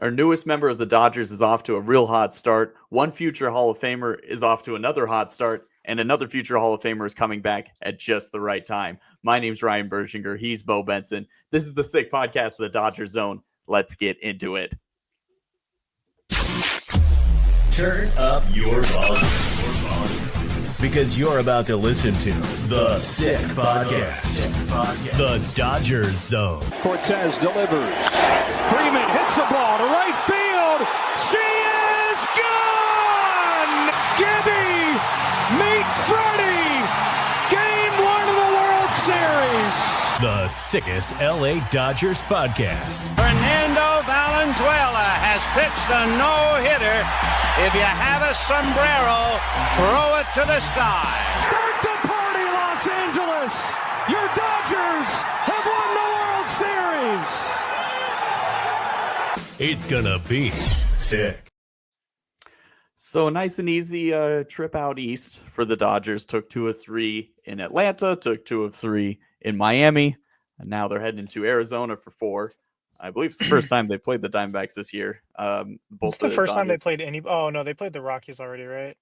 Our newest member of the Dodgers is off to a real hot start. One future Hall of Famer is off to another hot start, and another future Hall of Famer is coming back at just the right time. My name's Ryan Bershinger. He's Beau Benson. This is the Sick Podcast of the Dodgers Zone. Let's get into it. Turn up your volume. Because you're about to listen to the Sick Podcast. The Dodgers Zone. Cortez delivers. Freeman hits the ball to right field. She is gone! Gibby, meet Freddie. Game 1 of the World Series. The sickest LA Dodgers podcast. Fernando Valenzuela has pitched a no-hitter. If you have a sombrero, throw it to the sky. Start the party, Los Angeles. Your Dodgers have won the World Series. It's gonna be sick. So nice and easy trip out east for the Dodgers. Took 2 of 3 in Atlanta, took 2 of 3 in Miami, and now they're heading to Arizona for 4. I believe it's the first time they played the Diamondbacks this year. It's the first time they played any. Oh no, they played the Rockies already, right?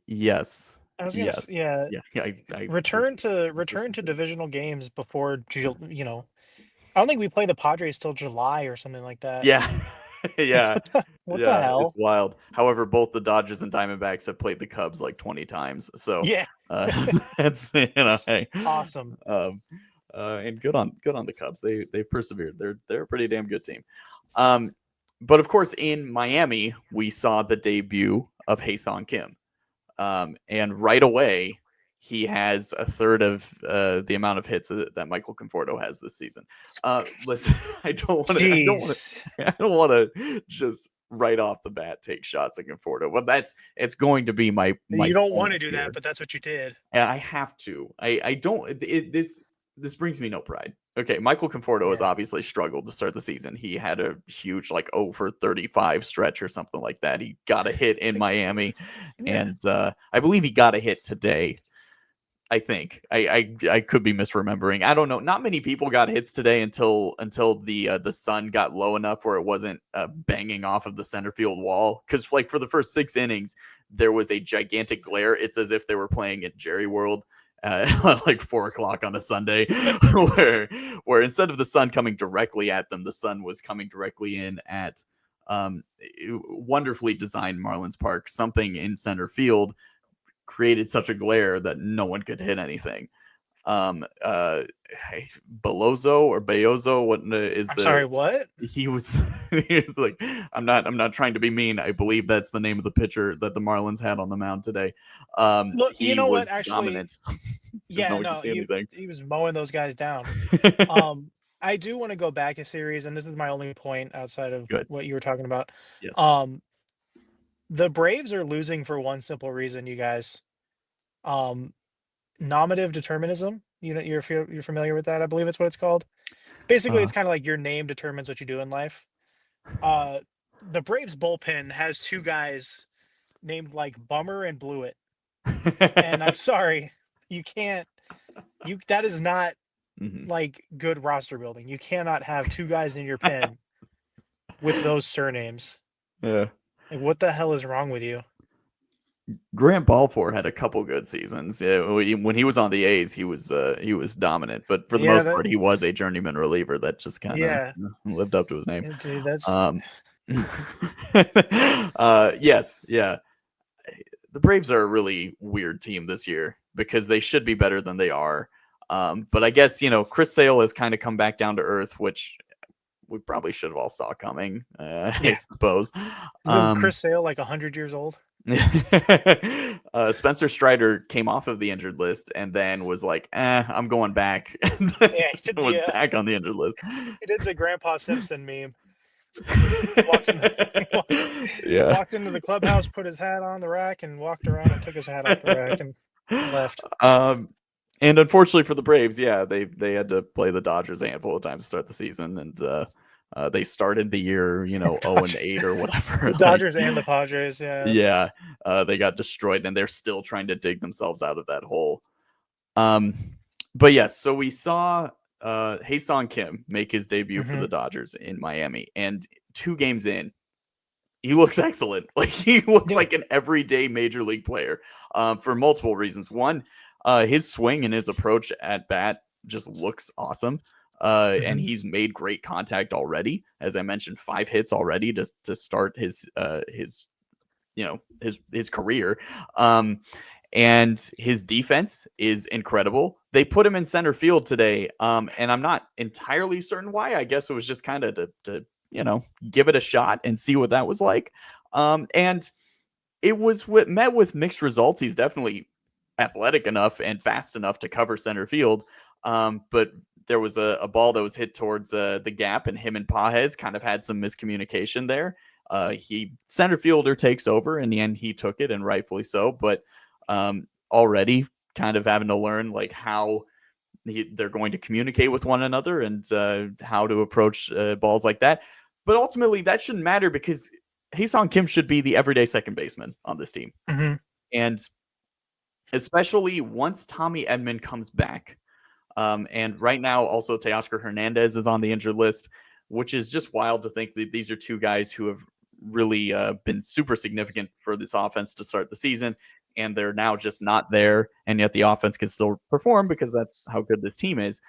Yes. I was gonna yeah. I return to divisional games before I don't think we play the Padres till July or something like that. Yeah. Yeah. What the hell? It's wild. However, both the Dodgers and Diamondbacks have played the Cubs like 20 times. So yeah, that's hey. Awesome. And good on the Cubs. They've persevered. They're a pretty damn good team. But of course, in Miami, we saw the debut of Hye-seong Kim. And right away, he has a third of the amount of hits that Michael Conforto has this season. Listen, I don't want to just right off the bat take shots at Conforto. Well, it's going to be my you don't want to do that, but that's what you did. I have to. I don't. This brings me no pride. Okay, Michael Conforto has obviously struggled to start the season. He had a huge 0 for 35 stretch or something like that. He got a hit in Miami, and I believe he got a hit today. I think I could be misremembering. I don't know. Not many people got hits today until the sun got low enough where it wasn't banging off of the center field wall. Because for the first 6 innings, there was a gigantic glare. It's as if they were playing at Jerry World. 4:00 on a Sunday, where instead of the sun coming directly at them, the sun was coming directly in at wonderfully designed Marlins Park. Something in center field created such a glare that no one could hit anything. Belozo or Beozo, what? He was like, I'm not trying to be mean. I believe that's the name of the pitcher that the Marlins had on the mound today. Look, he was dominant. He was mowing those guys down. I do want to go back a series, and this is my only point outside of what you were talking about. Yes. The Braves are losing for one simple reason, you guys. Nominative determinism. You're familiar with that? I believe it's what it's called. Basically, it's kind of like your name determines what you do in life. The Braves bullpen has 2 guys named Bummer and Blewett. And I'm sorry, you can't. That is not good roster building. You cannot have 2 guys in your pen with those surnames. Yeah. What the hell is wrong with you? Grant Balfour had a couple good seasons. Yeah, when he was on the A's, he was dominant. But for the most part, he was a journeyman reliever that just kind of lived up to his name. Dude, that's yes, yeah. The Braves are a really weird team this year because they should be better than they are. But I guess Chris Sale has kind of come back down to earth, which we probably should have all saw coming. I suppose. Chris Sale 100 years old. Spencer Strider came off of the injured list and then was like, I'm going back. He went back on the injured list. He did the Grandpa Simpson meme. Walked into the clubhouse, put his hat on the rack, and walked around and took his hat off the rack and left. And unfortunately for the Braves, they had to play the Dodgers a handful of times to start the season, and they started the year, 0-8 or whatever. The Dodgers and the Padres, yeah. Yeah, they got destroyed, and they're still trying to dig themselves out of that hole. But yes, so we saw Hye-seong Kim make his debut for the Dodgers in Miami, and 2 games in, he looks excellent. Like he looks like an everyday major league player, for multiple reasons. One, his swing and his approach at bat just looks awesome. And he's made great contact already. As I mentioned, 5 hits already to start his career. And his defense is incredible. They put him in center field today, and I'm not entirely certain why. I guess it was just kind of to give it a shot and see what that was like. And it was met with mixed results. He's definitely athletic enough and fast enough to cover center field, but there was a ball that was hit towards the gap, and him and Pages kind of had some miscommunication there. Center fielder takes over. In the end, he took it, and rightfully so. But already kind of having to learn like how they're going to communicate with one another and how to approach balls like that. But ultimately, that shouldn't matter because Hye-seong Kim should be the everyday second baseman on this team. And especially once Tommy Edman comes back. And right now, also, Teoscar Hernandez is on the injured list, which is just wild to think that these are 2 guys who have really been super significant for this offense to start the season. And they're now just not there. And yet the offense can still perform because that's how good this team is.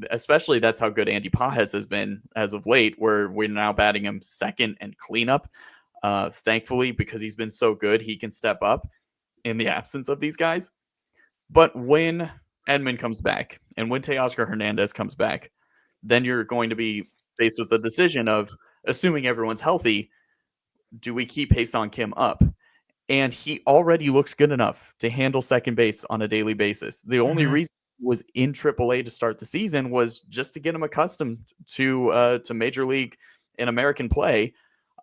Especially that's how good Andy Pages has been as of late, where we're now batting him second and cleanup. Thankfully, because he's been so good, he can step up in the absence of these guys. But when Edman comes back and when Teoscar Hernandez comes back, then you're going to be faced with the decision of, assuming everyone's healthy, do we keep Hye-seong Kim up? And he already looks good enough to handle second base on a daily basis. The only reason he was in AAA to start the season was just to get him accustomed to Major League and American play.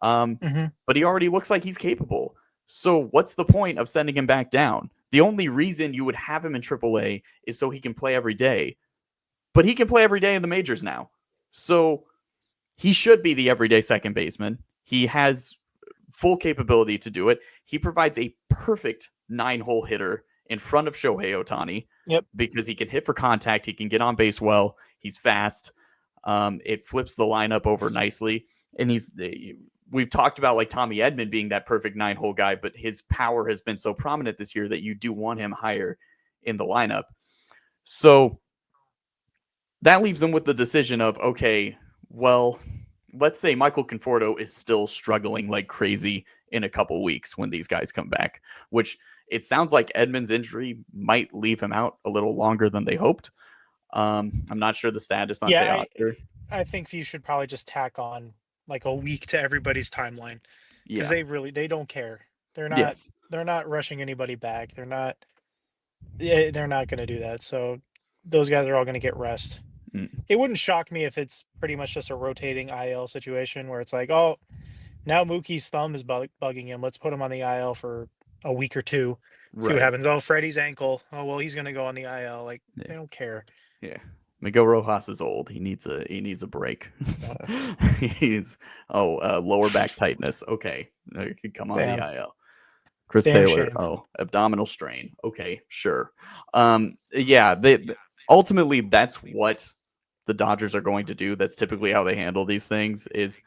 But he already looks like he's capable. So what's the point of sending him back down? The only reason you would have him in AAA is so he can play every day. But he can play every day in the majors now. So he should be the everyday second baseman. He has full capability to do it. He provides a perfect 9-hole hitter in front of Shohei Otani. Because he can hit for contact. He can get on base well. He's fast. It flips the lineup over nicely. And we've talked about like Tommy Edman being that perfect 9-hole guy, but his power has been so prominent this year that you do want him higher in the lineup. So that leaves him with the decision of, okay, well, let's say Michael Conforto is still struggling like crazy in a couple weeks when these guys come back, which it sounds like Edman's injury might leave him out a little longer than they hoped. I'm not sure the status on Teoscar. I think you should probably just tack on like a week to everybody's timeline because they don't care. They're not rushing anybody back. They're not going to do that. So those guys are all going to get rest. It wouldn't shock me if it's pretty much just a rotating IL situation where it's like, oh, now Mookie's thumb is bugging him. Let's put him on the IL for a week or 2. See what happens. Oh, Freddie's ankle. Oh, well, he's going to go on the IL. Like, they don't care. Yeah. Miguel Rojas is old. He needs a break. He's lower back tightness. Okay. He could come on the IL. Chris Taylor. Shame. Abdominal strain. Okay, sure. Ultimately that's what the Dodgers are going to do. That's typically how they handle these things is,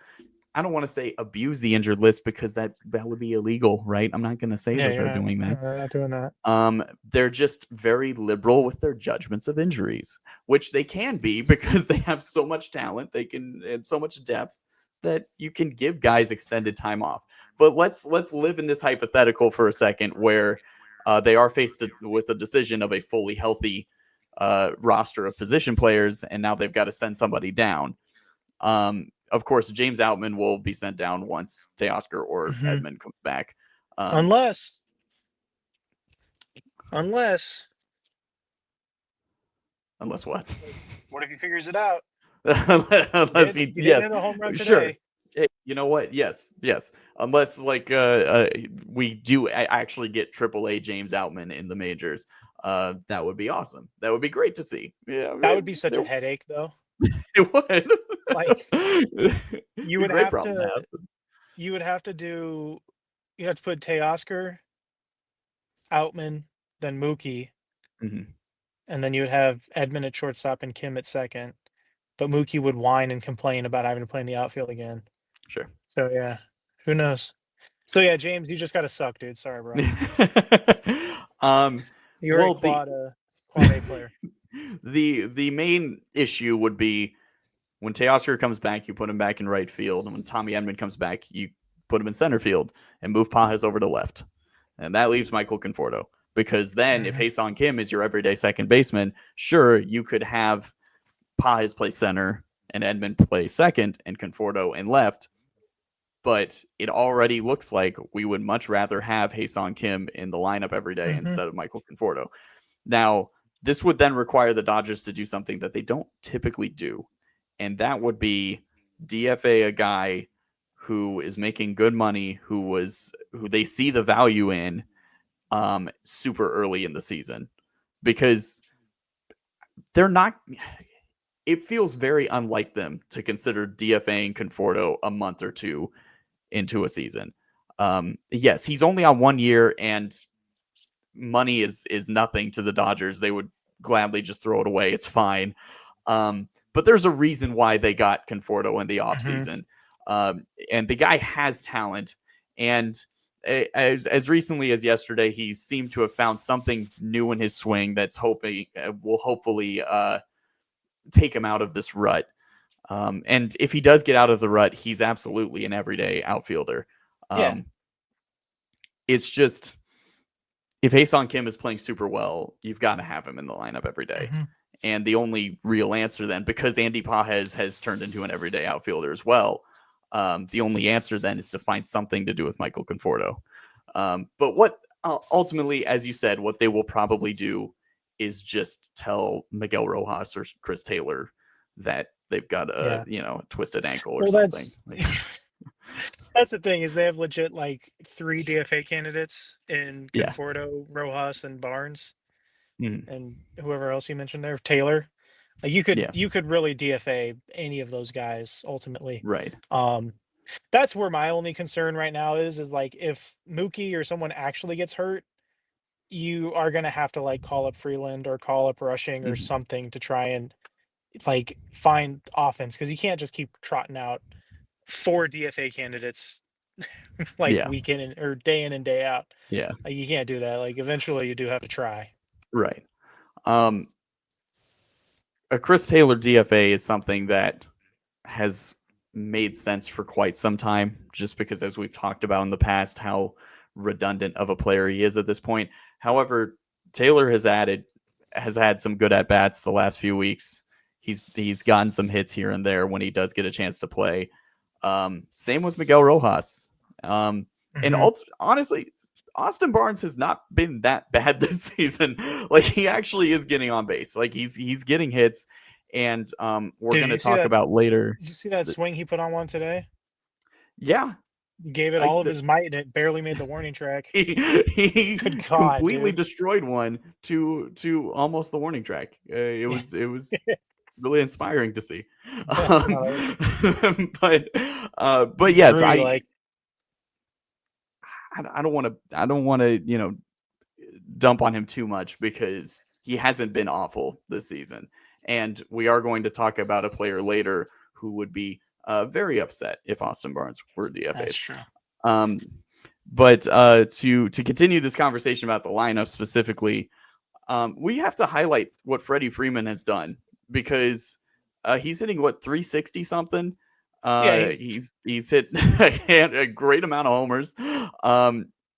I don't want to say abuse the injured list because that would be illegal, right? I'm not going to say that they're doing that. They're not doing that. They're just very liberal with their judgments of injuries, which they can be because they have so much talent, and so much depth that you can give guys extended time off. But let's live in this hypothetical for a second where they are faced with a decision of a fully healthy roster of position players, and now they've got to send somebody down. Of course, James Outman will be sent down once Teoscar or Edman comes back. Unless what? What if he figures it out? Unless he did a home run today. Sure. Hey, you know what? Yes. Unless we do actually get AAA James Outman in the majors, that would be awesome. That would be great to see. Yeah, that would be such a headache, though. It would. Like you would have to put Teoscar, Outman, then Mookie, and then you would have Edman at shortstop and Kim at second. But Mookie would whine and complain about having to play in the outfield again. Sure. So yeah, who knows? So yeah, James, you just got to suck, dude. Sorry, bro. You're well, a quad A player. The main issue would be when Teoscar comes back, you put him back in right field, and when Tommy Edman comes back, you put him in center field and move Pages over to left, and that leaves Michael Conforto. Because then, if Hye-seong Kim is your everyday second baseman, sure, you could have Pages play center and Edman play second and Conforto in left. But it already looks like we would much rather have Hye-seong Kim in the lineup every day instead of Michael Conforto. Now, this would then require the Dodgers to do something that they don't typically do, and that would be DFA a guy who is making good money, who they see the value in super early in the season, because they're not. It feels very unlike them to consider DFAing Conforto a month or two into a season. Yes, he's only on 1 year, and money is nothing to the Dodgers. They would gladly just throw it away. It's fine. But there's a reason why they got Conforto in the offseason. And the guy has talent. And as recently as yesterday, he seemed to have found something new in his swing that's will hopefully take him out of this rut. And if he does get out of the rut, he's absolutely an everyday outfielder. It's just, if Hye-seong Kim is playing super well, you've got to have him in the lineup every day. And the only real answer then, because Andy Pages has turned into an everyday outfielder as well, the only answer then is to find something to do with Michael Conforto. But what ultimately, as you said, what they will probably do is just tell Miguel Rojas or Chris Taylor that they've got a twisted ankle or something. That's the thing, is they have legit like 3 DFA candidates in Conforto, Rojas, and Barnes, and whoever else you mentioned there, Taylor. Like you could really DFA any of those guys ultimately. Right. That's where my only concern right now is like if Mookie or someone actually gets hurt, you are gonna have to like call up Freeland or call up Rushing or something to try and like find offense, because you can't just keep trotting out 4 DFA candidates like week in or day in and day out. Like you can't do that. Like eventually you do have to try. Right. A Chris Taylor DFA is something that has made sense for quite some time, just because, as we've talked about in the past, how redundant of a player he is at this point. However, Taylor has had some good at bats the last few weeks. He's gotten some hits here and there when he does get a chance to play. Same with Miguel Rojas. And honestly, Austin Barnes has not been that bad this season. Like, he actually is getting on base. Like, he's getting hits, and we're going to talk about later. Did you see that swing he put on one today? Yeah. He gave it all of his might, and it barely made the warning track. He completely destroyed one to almost the warning track. It was really inspiring to see. But yes, I don't want to dump on him too much, because he hasn't been awful this season, and we are going to talk about a player later who would be very upset if Austin Barnes were DFA'd. That's true. But to continue this conversation about the lineup specifically, we have to highlight what Freddie Freeman has done, because he's hitting 360 something. He's hit a great amount of homers.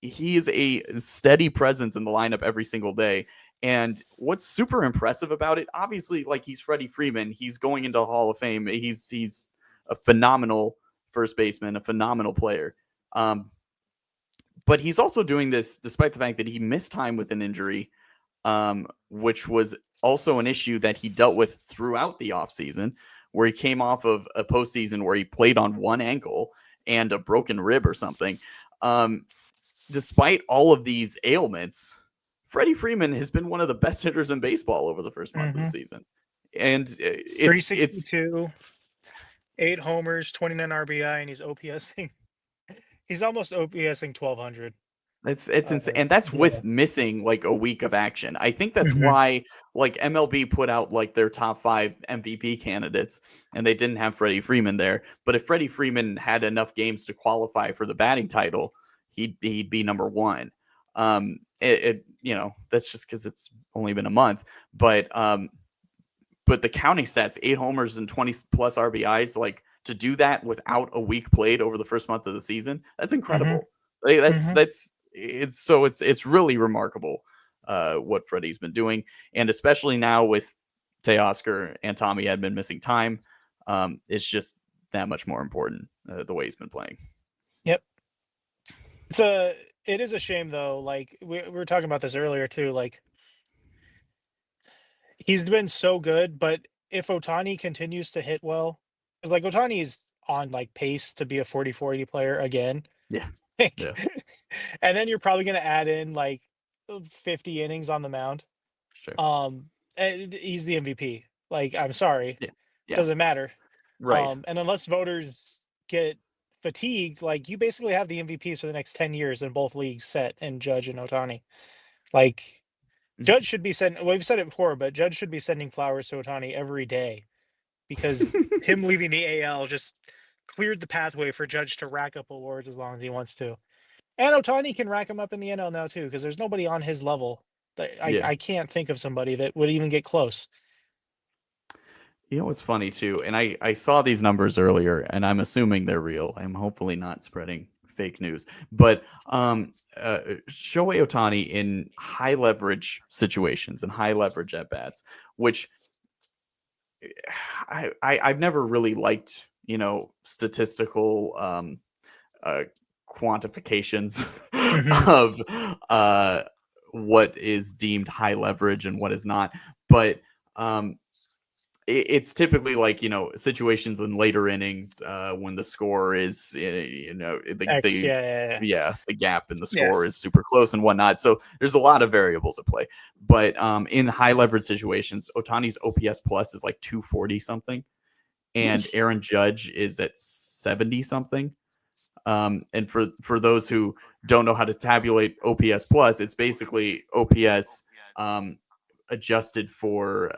He is a steady presence in the lineup every single day. And what's super impressive about it, obviously, like, he's Freddie Freeman. He's going into the Hall of Fame. He's a phenomenal first baseman, a phenomenal player. But he's also doing this despite the fact that he missed time with an injury, which was also an issue that he dealt with throughout the offseason, where he came off of a postseason where he played on one ankle and a broken rib or something. Despite all of these ailments, Freddie Freeman has been one of the best hitters in baseball over the first month of the season. And it's 362, 8 homers, 29 RBI, and he's OPSing. He's almost OPSing 1,200. It's insane, and that's with missing like a week of action. I think that's why like MLB put out like their top 5 MVP candidates, and they didn't have Freddie Freeman there. But if Freddie Freeman had enough games to qualify for the batting title, he'd be number 1. That's just because it's only been a month, but the counting stats, 8 homers and 20 plus RBIs, like to do that without a week played over the first month of the season, that's incredible. It's really remarkable what Freddie's been doing, and especially now with Teoscar and Tommy Edman missing time, it's just that much more important the way he's been playing. Yep. It is a shame though. Like we were talking about this earlier too. Like he's been so good, but if Otani continues to hit well, because like Otani is on like pace to be a 40-40 player again. Yeah. Yeah. And then you're probably going to add in like 50 innings on the mound. Sure. And he's the MVP. Like, I'm sorry. Yeah. Doesn't matter. Right. And unless voters get fatigued, like you basically have the MVPs for the next 10 years in both leagues set in Judge and Otani. Like Judge should be sending, well, we've said it before, but Judge should be sending flowers to Otani every day because him leaving the AL just cleared the pathway for Judge to rack up awards as long as he wants to. And Otani can rack them up in the NL now too, because there's nobody on his level. I can't think of somebody that would even get close. You know what's funny too, and I saw these numbers earlier, and I'm assuming they're real. I'm hopefully not spreading fake news, but Shohei Otani in high leverage situations and high leverage at bats, which I've never really liked, statistical quantifications of what is deemed high leverage and what is not, but it's typically like situations in later innings when the score is the gap in the score is super close and whatnot. So there's a lot of variables at play. But in high leverage situations, Otani's OPS plus is like 240 something, and Aaron Judge is at 70 something. And for those who don't know how to tabulate OPS plus, it's basically OPS adjusted for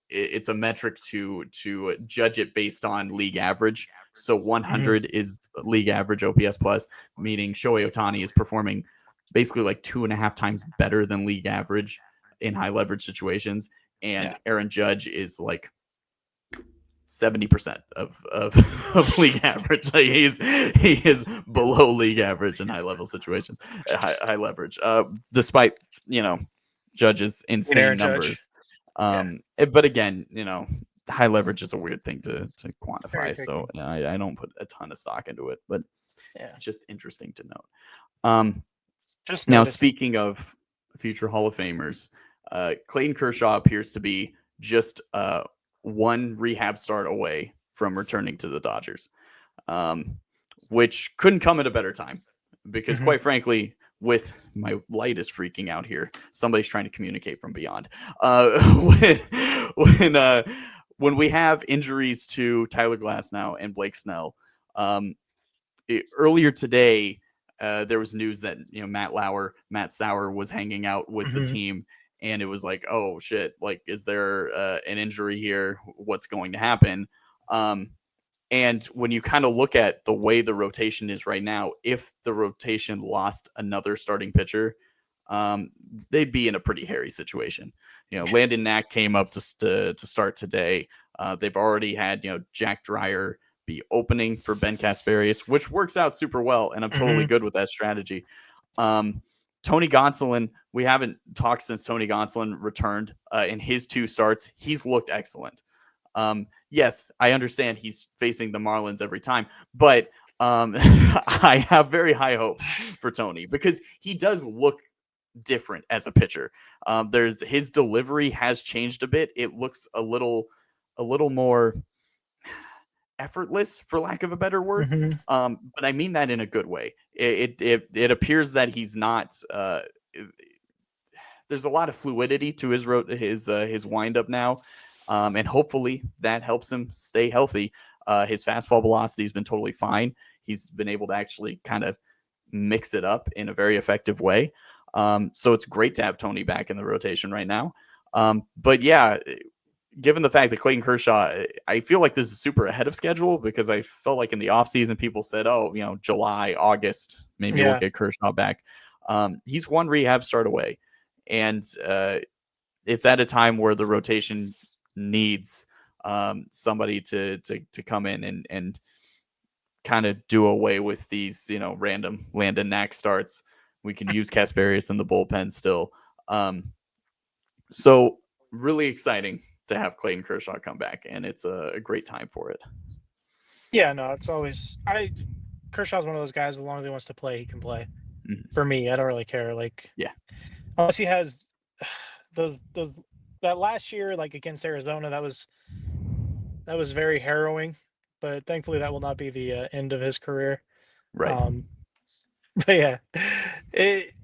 it's a metric to judge it based on league average. So 100 is league average OPS plus, meaning Shohei Otani is performing basically like 2.5 times better than league average in high leverage situations, and Aaron Judge is like 70% of league average. Like he is below league average in high level situations, high leverage, despite Judge's insane numbers. But again, high leverage is a weird thing to quantify. So I don't put a ton of stock into it, but it's just interesting to note. Just now, speaking of future Hall of Famers, Clayton Kershaw appears to be just one rehab start away from returning to the Dodgers, which couldn't come at a better time because quite frankly, with my light is freaking out here. Somebody's trying to communicate from beyond. When we have injuries to Tyler Glasnow and Blake Snell, earlier today, there was news that Matt Sauer was hanging out with the team, and it was like, oh shit, like is there an injury here? What's going to happen? And when you kind of look at the way the rotation is right now, if the rotation lost another starting pitcher, they'd be in a pretty hairy situation. Landon Knack came up to start today. They've already had, Jack Dreyer be opening for Ben Kasperius, which works out super well, and I'm totally good with that strategy. Tony Gonsolin, we haven't talked since Tony Gonsolin returned. In his 2 starts, he's looked excellent. Yes, I understand he's facing the Marlins every time, but I have very high hopes for Tony because he does look different as a pitcher. His delivery has changed a bit. It looks a little more effortless, for lack of a better word. But I mean that in a good way. It appears that he's not. There's a lot of fluidity to his windup now. And hopefully that helps him stay healthy. His fastball velocity has been totally fine. He's been able to actually kind of mix it up in a very effective way. So it's great to have Tony back in the rotation right now. But yeah, given the fact that Clayton Kershaw, I feel like this is super ahead of schedule, because I felt like in the offseason people said, oh, July, August, maybe we'll get Kershaw back. He's one rehab start away. And it's at a time where the rotation needs somebody to come in and kind of do away with these, random Landon Knack starts. We can use Kasperius in the bullpen still. So really exciting to have Clayton Kershaw come back, and it's a great time for it. Yeah, no, it's always Kershaw's one of those guys. As long as he wants to play, he can play. Mm-hmm. For me, I don't really care. Like, yeah, unless he has that last year, like against Arizona, that was very harrowing. But thankfully, that will not be the end of his career. Right. But yeah,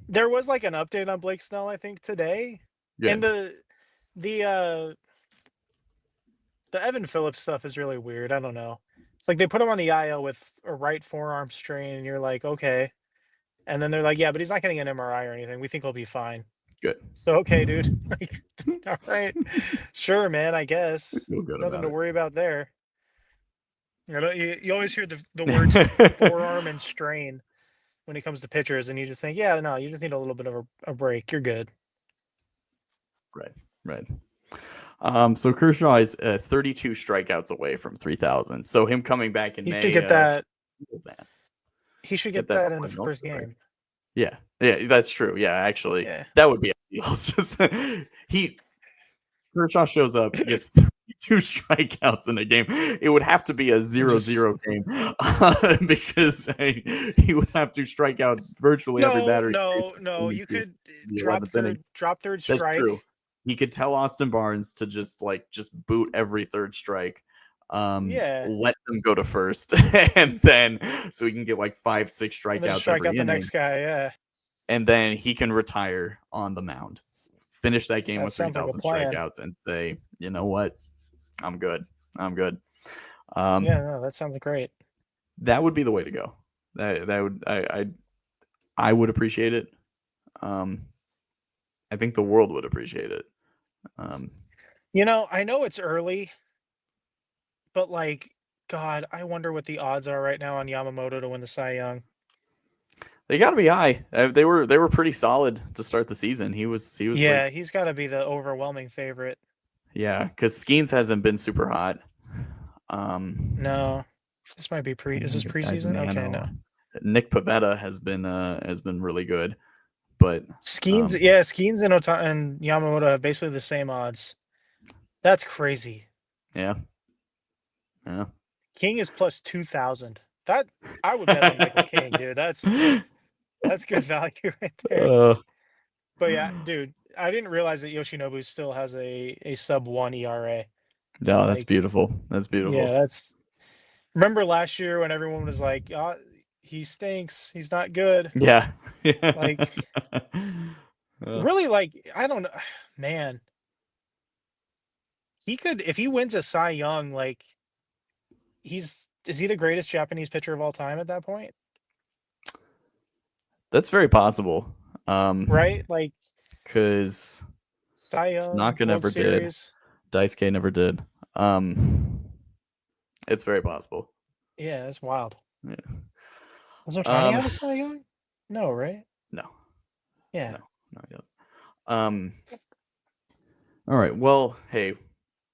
there was like an update on Blake Snell, I think, today. Yeah. And the Evan Phillips stuff is really weird. I don't know. It's like they put him on the IL with a right forearm strain, and you're like, okay. And then they're like, yeah, but he's not getting an MRI or anything. We think he'll be fine. Good. So, okay, dude. Like, all right. Sure, man, I guess. Nothing to worry about there. You always hear the words forearm and strain when it comes to pitchers, and you just think, yeah, no, you just need a little bit of a break. You're good. Right. So Kershaw is 32 strikeouts away from 3,000. So him coming back in May. He should get that. He should get that in the first game. Yeah, that's true. Yeah, actually, that would be ideal. Just Kershaw shows up, gets 32 strikeouts in a game. It would have to be a 0-0 game because he would have to strike out virtually every batter. No, you could drop third strike. That's true. He could tell Austin Barnes to just boot every third strike. Let them go to first, and then so he can get like 5-6 strikeouts. Strike out the next guy, and then he can retire on the mound, finish that game with 3,000 strikeouts, and say, you know what, I'm good. That sounds great. That would be the way to go. That would I would appreciate it. I think the world would appreciate it. I know it's early, but like, God, I wonder what the odds are right now on Yamamoto to win the Cy Young. They got to be high. They were pretty solid to start the season. He was. Yeah, he's got to be the overwhelming favorite. Yeah, because Skeens hasn't been super hot. No, this might be Is this preseason? Okay, no. Nick Pivetta has been really good, but Skeens and Otani and Yamamoto have basically the same odds. That's crazy. Yeah. King is plus 2,000. That I would bet on Michael King, dude. That's good value right there. But yeah, dude, I didn't realize that Yoshinobu still has a sub-1 ERA. No, that's beautiful. That's beautiful. Yeah, remember last year when everyone was like, oh, he stinks. He's not good. Yeah. Like, really, like, I don't know. Man. He could, if he wins a Cy Young, like, is he the greatest Japanese pitcher of all time at that point? That's very possible. Right? Like, because Cy Young, Tanaka never did. Daisuke never did. It's very possible. Yeah, that's wild. Yeah. Does Otani have a Cy Young? No, right? No. Yeah. No, he doesn't. All right. Well, hey,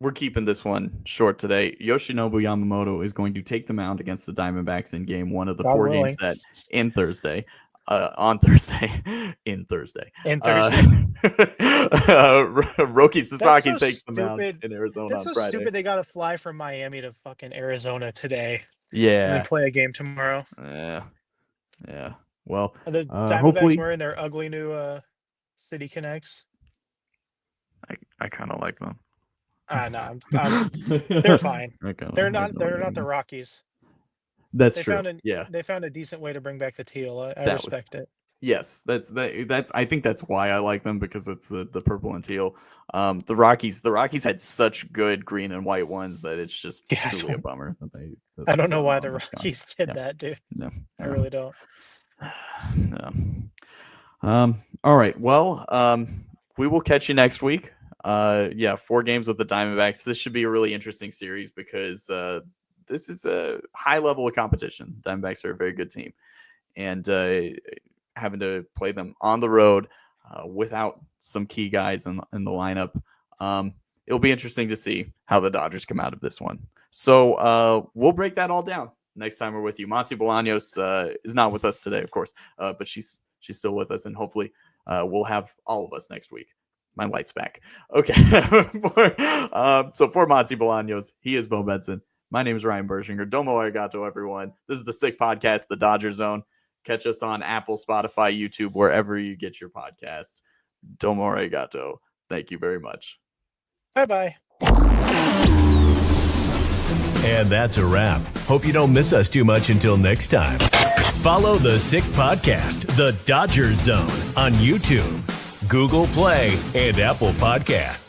we're keeping this one short today. Yoshinobu Yamamoto is going to take the mound against the Diamondbacks in game 1 of the 4 games set on Thursday. Roki Sasaki takes the mound in Arizona on Friday. That's so stupid. They got to fly from Miami to fucking Arizona today. Yeah. And then play a game tomorrow. Yeah. Well, are the Diamondbacks wearing their ugly new City Connects? I kind of like them. No, they're fine. They're not the Rockies. That's true. They found a decent way to bring back the teal. I respect it. Yes, that's I think that's why I like them, because it's the purple and teal. The Rockies had such good green and white ones that it's just truly a bummer. I don't know why the Rockies did that, dude. No, I really don't. All right. Well, we will catch you next week. 4 games with the Diamondbacks. This should be a really interesting series because this is a high level of competition. Diamondbacks are a very good team, and having to play them on the road without some key guys in the lineup, it'll be interesting to see how the Dodgers come out of this one. So we'll break that all down next time we're with you. Monty Bolaños is not with us today, of course, but she's still with us, and hopefully we'll have all of us next week. My light's back. Okay. So for Monty Bolaños, he is Beau Benson. My name is Ryan Bershinger. Domo arigato, everyone. This is the Sick Podcast, the Dodger Zone. Catch us on Apple, Spotify, YouTube, wherever you get your podcasts. Domo arigato. Thank you very much. Bye-bye. And that's a wrap. Hope you don't miss us too much until next time. Follow the Sick Podcast, the Dodger Zone, on YouTube, Google Play, and Apple Podcasts.